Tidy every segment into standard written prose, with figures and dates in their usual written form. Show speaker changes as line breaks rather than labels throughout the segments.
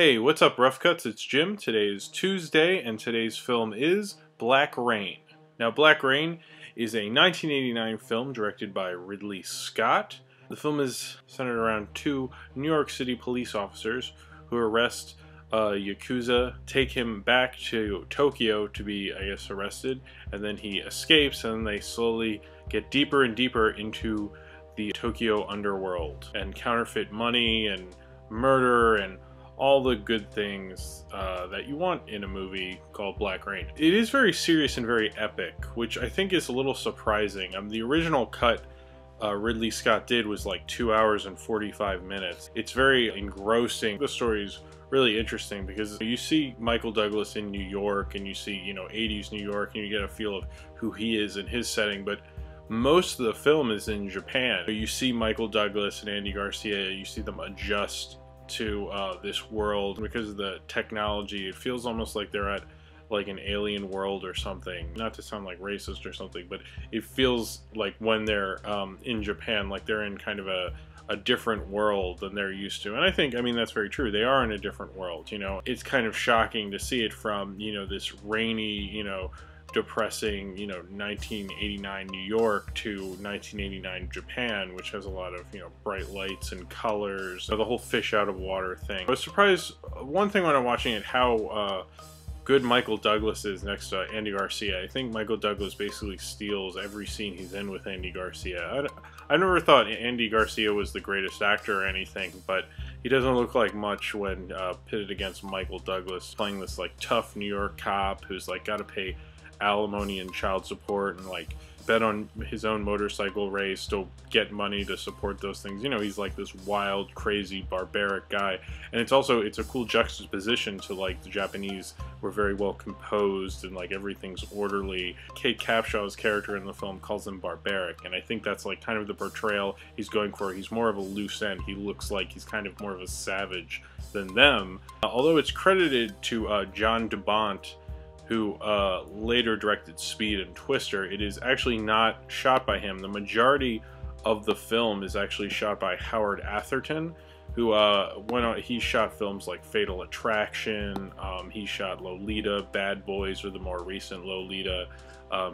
Hey, what's up, Rough Cuts? It's Jim. Today is Tuesday, and today's film is Black Rain. Now, Black Rain is a 1989 film directed by Ridley Scott. The film is centered around two New York City police officers who arrest Yakuza, take him back to Tokyo to be, I guess, arrested, and then he escapes, and they slowly get deeper and deeper into the Tokyo underworld, and counterfeit money, and murder, and all the good things that you want in a movie called Black Rain. It is very serious and very epic, which I think is a little surprising. The original cut Ridley Scott did was like 2 hours and 45 minutes. It's very engrossing. The story is really interesting because you see Michael Douglas in New York, and you see, 80s New York, and you get a feel of who he is in his setting, but most of the film is in Japan. You see Michael Douglas and Andy Garcia, you see them adjust to this world. Because of the technology, it feels almost like they're at like an alien world or something. Not to sound like racist or something, but it feels like when they're in Japan, like they're in kind of a different world than they're used to. And I think, that's very true. They are in a different world, It's kind of shocking to see it from, this rainy, depressing, 1989 New York to 1989 Japan, which has a lot of, bright lights and colors. The whole fish out of water thing. I was surprised, one thing when I'm watching it, how good Michael Douglas is next to Andy Garcia. I think Michael Douglas basically steals every scene he's in with Andy Garcia. I never thought Andy Garcia was the greatest actor or anything, but he doesn't look like much when pitted against Michael Douglas, playing this like tough New York cop who's like got to pay alimony and child support, and like bet on his own motorcycle race to get money to support those things. He's like this wild, crazy, barbaric guy, and it's a cool juxtaposition to like the Japanese were very well composed and like everything's orderly. Kate Capshaw's character in the film calls him barbaric, and I think that's like kind of the portrayal he's going for. He's more of a loose end. He looks like he's kind of more of a savage than them. Although it's credited to John DeBont, who later directed Speed and Twister, it is actually not shot by him. The majority of the film is actually shot by Howard Atherton, who he shot films like Fatal Attraction, he shot Lolita, Bad Boys, or the more recent Lolita,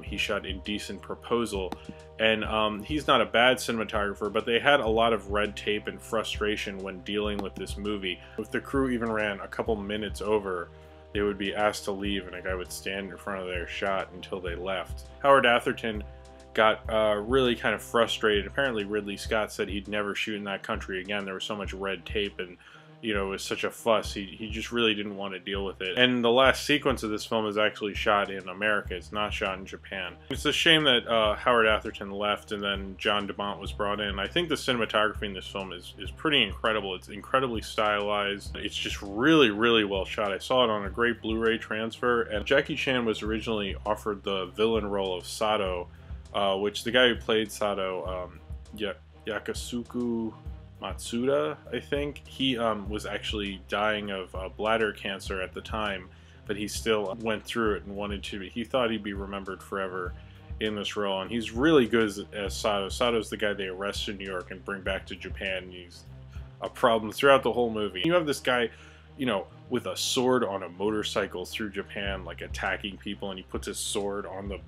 he shot Indecent Proposal, and he's not a bad cinematographer, but they had a lot of red tape and frustration when dealing with this movie. If the crew even ran a couple minutes over, they would be asked to leave, and a guy would stand in front of their shot until they left. Howard Atherton got really kind of frustrated. Apparently Ridley Scott said he'd never shoot in that country again. There was so much red tape, and it was such a fuss. He just really didn't want to deal with it. And the last sequence of this film is actually shot in America. It's not shot in Japan. It's a shame that Howard Atherton left and then John DeBont was brought in. I think the cinematography in this film is pretty incredible. It's incredibly stylized. It's just really, really well shot. I saw it on a great Blu-ray transfer, and Jackie Chan was originally offered the villain role of Sato, which the guy who played Sato, Yakasuke Matsuda, I think, he was actually dying of bladder cancer at the time, but he still went through it and wanted to. He thought he'd be remembered forever in this role, and he's really good as Sato. Sato's the guy they arrest in New York and bring back to Japan, and he's a problem throughout the whole movie. You have this guy, with a sword on a motorcycle through Japan, like attacking people, and he puts his sword on the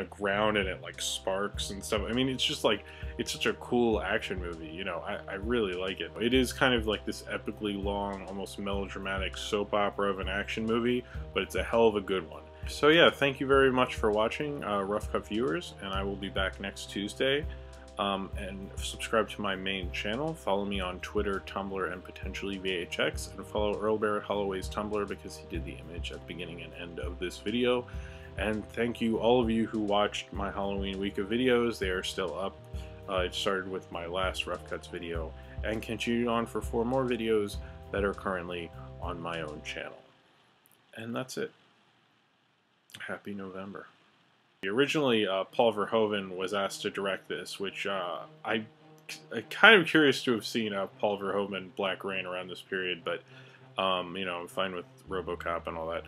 ground and it like sparks and stuff. It's just like, it's such a cool action movie. I really like it. It is kind of like this epically long, almost melodramatic soap opera of an action movie, but it's a hell of a good one. So yeah, thank you very much for watching, Rough Cut viewers, and I will be back next Tuesday. And subscribe to my main channel, follow me on Twitter, Tumblr, and potentially VHX, and follow Earl Barrett Holloway's Tumblr because he did the image at the beginning and end of this video. And thank you all of you who watched my Halloween week of videos. They are still up. It started with my last Rough Cuts video and continued on for 4 more videos that are currently on my own channel. And that's it. Happy November. Originally, Paul Verhoeven was asked to direct this, which I'm kind of curious to have seen Paul Verhoeven Black Rain around this period, but I'm fine with RoboCop and all that.